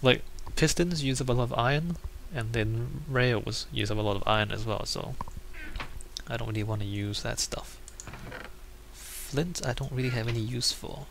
Like, pistons use up a lot of iron, and then rails use up a lot of iron as well, so I don't really want to use that stuff. Flint I don't really have any use for.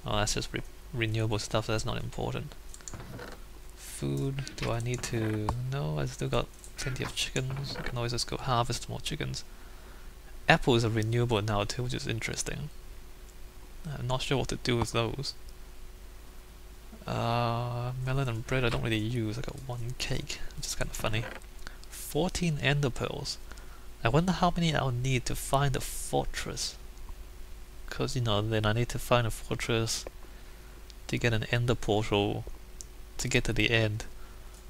Oh, that's just renewable stuff, so that's not important. Food, do I need to... No, I still got plenty of chickens. I can always just go harvest more chickens. Apples are renewable now too, which is interesting. I'm not sure what to do with those. Melon and bread I don't really use. I got one cake, which is kind of funny. 14 ender pearls. I wonder how many I'll need to find a fortress. Because, you know, then I need to find a fortress to get an ender portal to get to the end.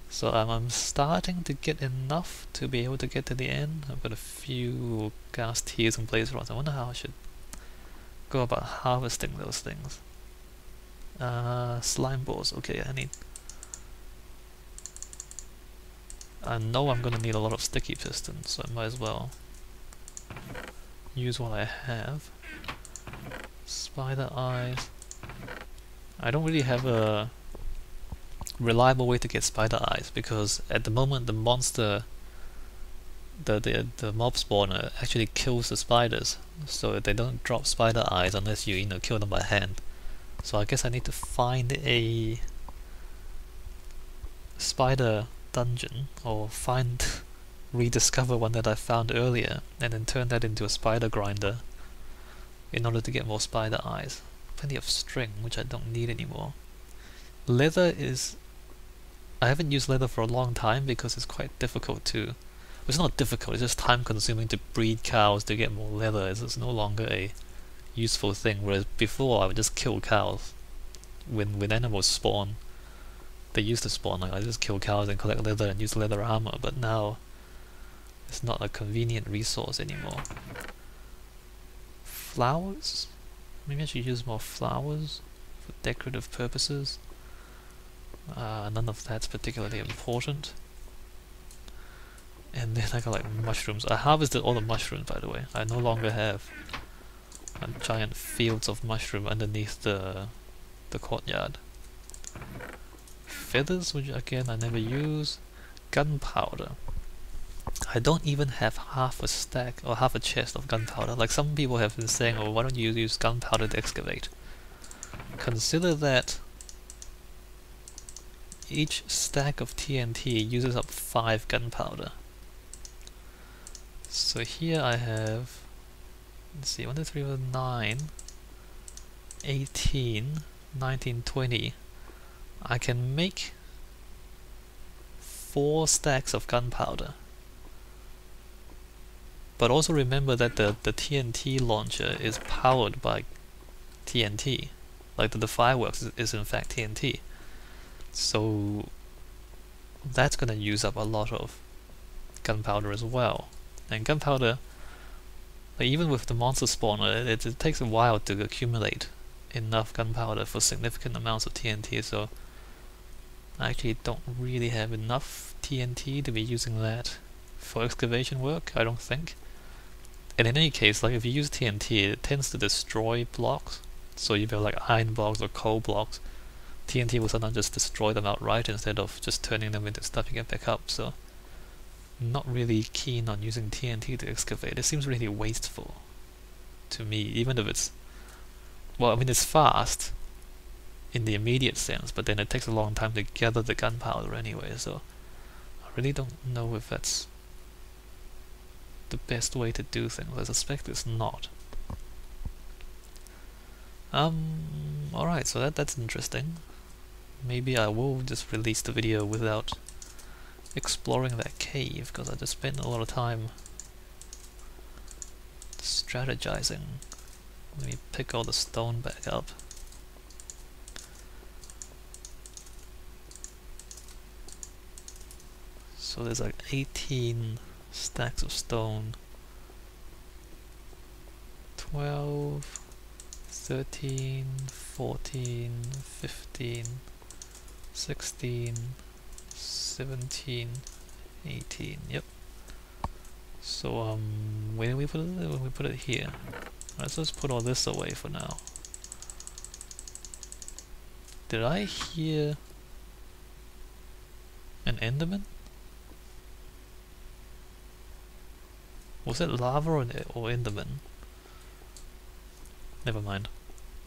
So I'm starting to get enough to be able to get to the end. I've got a few gas tiers and blaze rods. I wonder how I should go about harvesting those things. Slime balls. Okay, I know I'm gonna need a lot of sticky pistons, so I might as well use what I have. Spider eyes. I don't really have a reliable way to get spider eyes because at the moment the monster, the mob spawner actually kills the spiders, so they don't drop spider eyes unless you kill them by hand. So I guess I need to find a spider dungeon, or rediscover one that I found earlier, and then turn that into a spider grinder in order to get more spider eyes. Plenty of string, which I don't need anymore. Leather is... I haven't used leather for a long time because it's quite difficult to... Well, it's not difficult, it's just time consuming to breed cows to get more leather. It's no longer a useful thing, whereas before I would just kill cows. When animals spawn, they used to spawn, like I just kill cows and collect leather and use leather armor, but now it's not a convenient resource anymore. Flowers? Maybe I should use more flowers for decorative purposes. None of that's particularly important. And then I got like mushrooms. I harvested all the mushrooms, by the way. I no longer have giant fields of mushroom underneath the courtyard. Feathers, which again I never use. Gunpowder. I don't even have half a stack or half a chest of gunpowder. Like some people have been saying, oh, why don't you use gunpowder to excavate? Consider that each stack of TNT uses up 5 gunpowder. So here I have, let's see, 1, 2, 3, 4, 9, 18, 19, 20. I can make 4 stacks of gunpowder. But also remember that the TNT launcher is powered by TNT. Like the fireworks is in fact TNT. So that's gonna use up a lot of gunpowder as well. And gunpowder, like even with the monster spawner, it takes a while to accumulate enough gunpowder for significant amounts of TNT, so I actually don't really have enough TNT to be using that for excavation work, I don't think. And in any case, like if you use TNT, it tends to destroy blocks. So if you have like iron blocks or coal blocks, TNT will sometimes just destroy them outright instead of just turning them into stuff you can pick up. So not really keen on using TNT to excavate. It seems really wasteful to me, even if it's... Well, I mean it's fast in the immediate sense, but then it takes a long time to gather the gunpowder anyway, so I really don't know if that's the best way to do things. I suspect it's not. Alright, so that's interesting. Maybe I will just release the video without exploring that cave, because I just spent a lot of time strategizing. Let me pick all the stone back up. So there's like 18 stacks of stone. 12, 13, 14, 15, 16, 17, 18, yep. So where do we put it? We put it here. Alright, so let's put all this away for now. Did I hear An Enderman? Was it lava or Enderman? Never mind.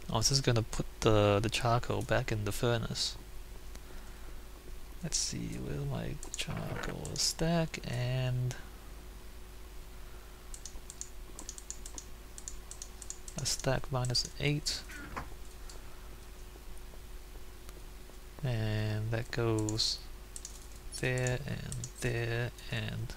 I was just gonna put the charcoal back in the furnace. Let's see, where's my charcoal stack, and a stack -8, and that goes there and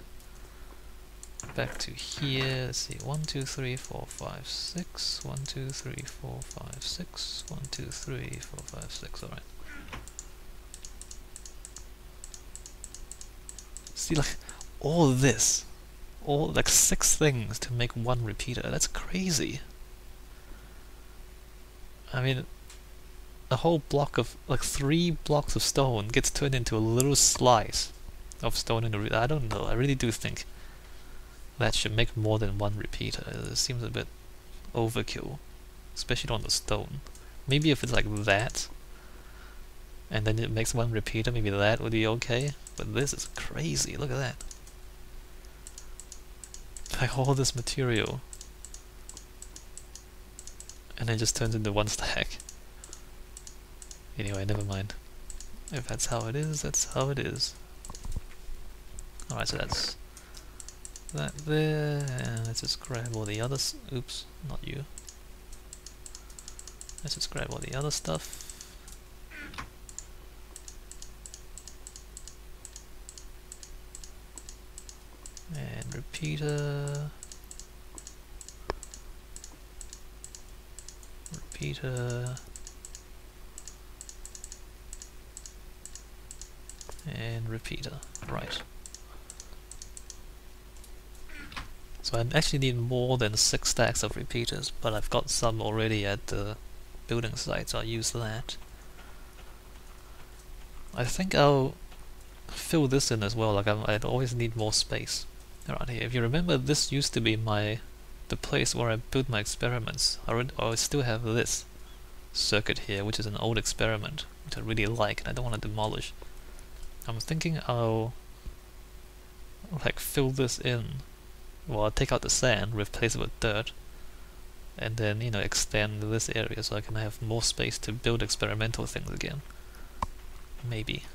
back to here. Let's see, 1 2 3 4 5 6 1 2 3 4 5 6 1 2 3 4 5 6. All right. See, like all this, all like 6 things to make 1 repeater. That's crazy. I mean, a whole block of like 3 blocks of stone gets turned into a little slice of stone in the. I don't know. I really do think that should make more than 1 repeater. It seems a bit overkill, especially on the stone. Maybe if it's like that, and then it makes 1 repeater, maybe that would be okay. But this is crazy. Look at that. Like all this material, and it just turns into 1 stack. Anyway, never mind. If that's how it is, that's how it is. Alright, so that's that there, and let's just grab all the others. Oops, not you. Let's just grab all the other stuff. And repeater. Repeater. And repeater. Right. So I actually need more than 6 stacks of repeaters, but I've got some already at the building site, so I'll use that. I think I'll fill this in as well. Like I'd always need more space around here. If you remember, this used to be the place where I built my experiments. I still have this circuit here, which is an old experiment, which I really like, and I don't want to demolish. I'm thinking I'll like fill this in. Well, I'll take out the sand, replace it with dirt, and then, you know, extend this area so I can have more space to build experimental things again. Maybe.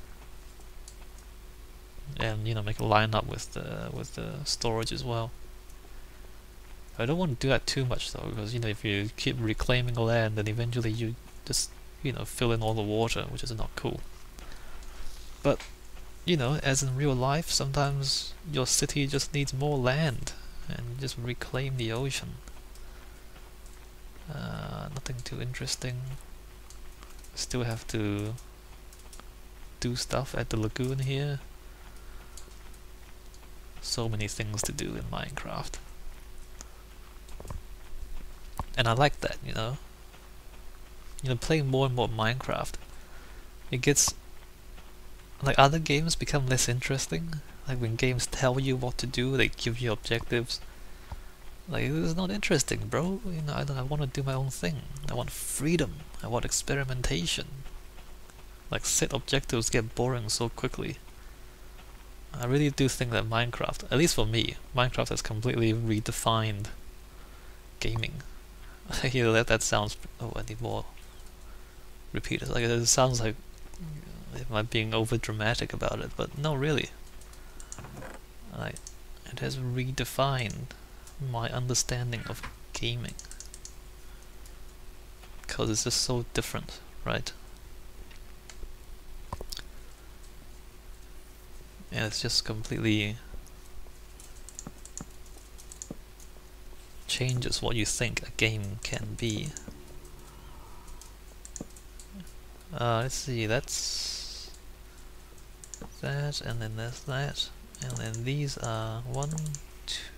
And, you know, make a line up with the storage as well. I don't want to do that too much though, because, you know, if you keep reclaiming land, then eventually you just, you know, fill in all the water, which is not cool. But, you know, as in real life, sometimes your city just needs more land and just reclaim the ocean. Nothing too interesting. Still have to do stuff at the lagoon here. So many things to do in Minecraft. And I like that, you know. You know, playing more and more Minecraft, it gets like other games become less interesting. Like when games tell you what to do, they give you objectives. Like, this is not interesting, bro. You know, I want to do my own thing. I want freedom. I want experimentation. Like, set objectives get boring so quickly. I really do think that Minecraft, at least for me, Minecraft has completely redefined gaming. You know, that sounds. Oh, I need more repeaters. Like, it sounds like am I being over dramatic about it, but no, really. Like, it has redefined my understanding of gaming, because it's just so different, right? And it's just completely changes what you think a game can be. Let's see, that's that, and then there's that, and then these are 1,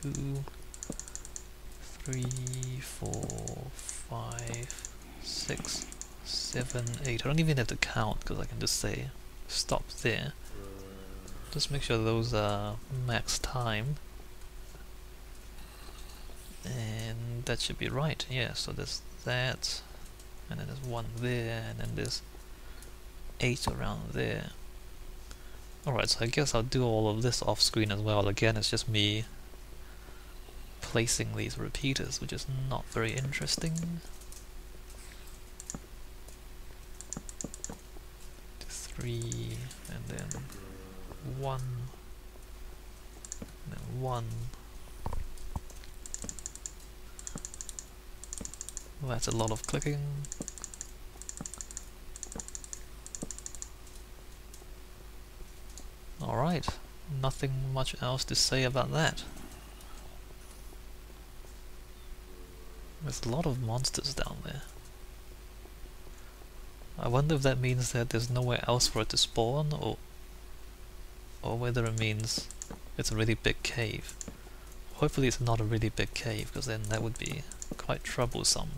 2, 3, 4, 5, 6, 7, 8. I don't even have to count because I can just say stop there. Just make sure those are max time. And that should be right, yeah. So there's that, and then there's 1 there, and then there's 8 around there. Alright, so I guess I'll do all of this off screen as well. Again, it's just me placing these repeaters, which is not very interesting. 3, and then 1, and then 1. Well, that's a lot of clicking. Alright, nothing much else to say about that. There's a lot of monsters down there. I wonder if that means that there's nowhere else for it to spawn, or whether it means it's a really big cave. Hopefully it's not a really big cave, because then that would be quite troublesome.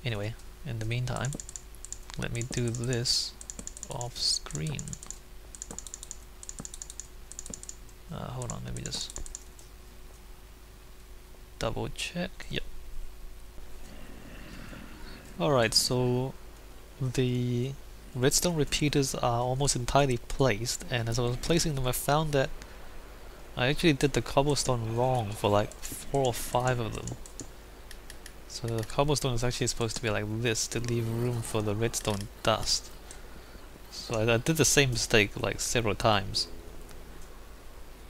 Anyway, in the meantime, let me do this off screen. Hold on, let me just double check. Yep. Alright, so the redstone repeaters are almost entirely placed, and as I was placing them I found that I actually did the cobblestone wrong for like 4 or 5 of them. So the cobblestone is actually supposed to be like this to leave room for the redstone dust. So I did the same mistake like several times.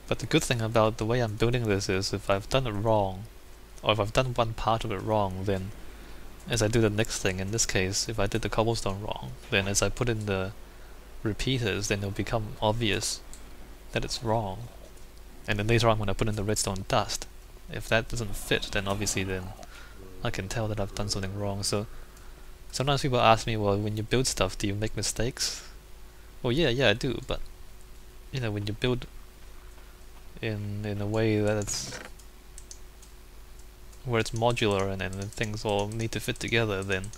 But the good thing about the way I'm building this is if I've done it wrong, or if I've done one part of it wrong, then as I do the next thing, in this case, if I did the cobblestone wrong, then as I put in the repeaters, then it'll become obvious that it's wrong. And then later on when I put in the redstone dust, if that doesn't fit, then obviously then I can tell that I've done something wrong. So sometimes people ask me, well, when you build stuff, do you make mistakes? Well, yeah, I do, but you know, when you build in a way that it's where it's modular and things all need to fit together, then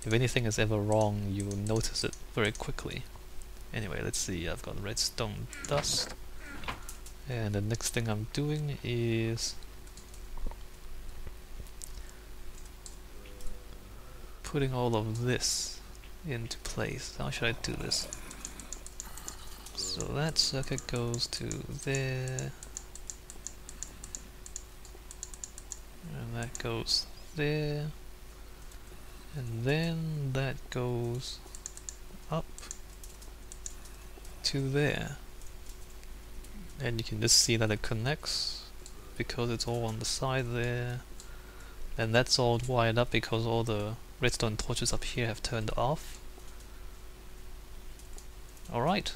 if anything is ever wrong, you will notice it very quickly. Anyway, let's see, I've got redstone dust, and the next thing I'm doing is putting all of this into place. How should I do this? So that circuit goes to there, and that goes there, and then that goes up to there. And you can just see that it connects because it's all on the side there, and that's all wired up because all the redstone torches up here have turned off. Alright,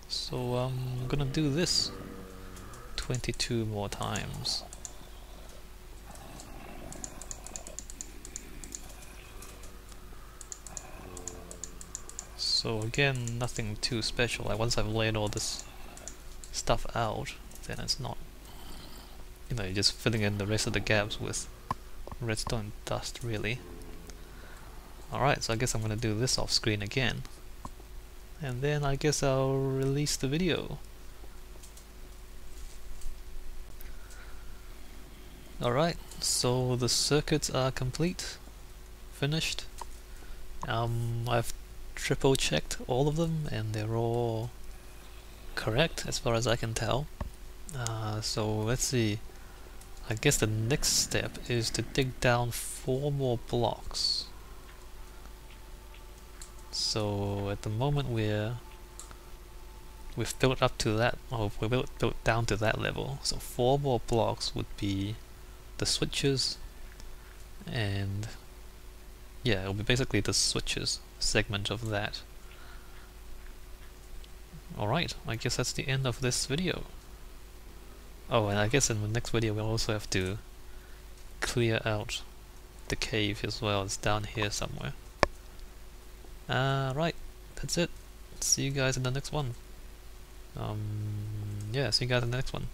so I'm gonna do this 22 more times. So again, nothing too special. Like once I've laid all this stuff out, then it's not, you know, you're just filling in the rest of the gaps with redstone dust, really. Alright, so I guess I'm gonna do this off screen again, and then I guess I'll release the video. Alright, so the circuits are complete, finished. I've triple checked all of them and they're all correct as far as I can tell. So let's see, I guess the next step is to dig down 4 more blocks. So at the moment we've built up to that, or we've built down to that level, so 4 more blocks would be the switches, and yeah, it'll be basically the switches segment of that. Alright, I guess that's the end of this video. Oh, and I guess in the next video we'll also have to clear out the cave as well. It's down here somewhere. Right, that's it. See you guys in the next one. Yeah, see you guys in the next one.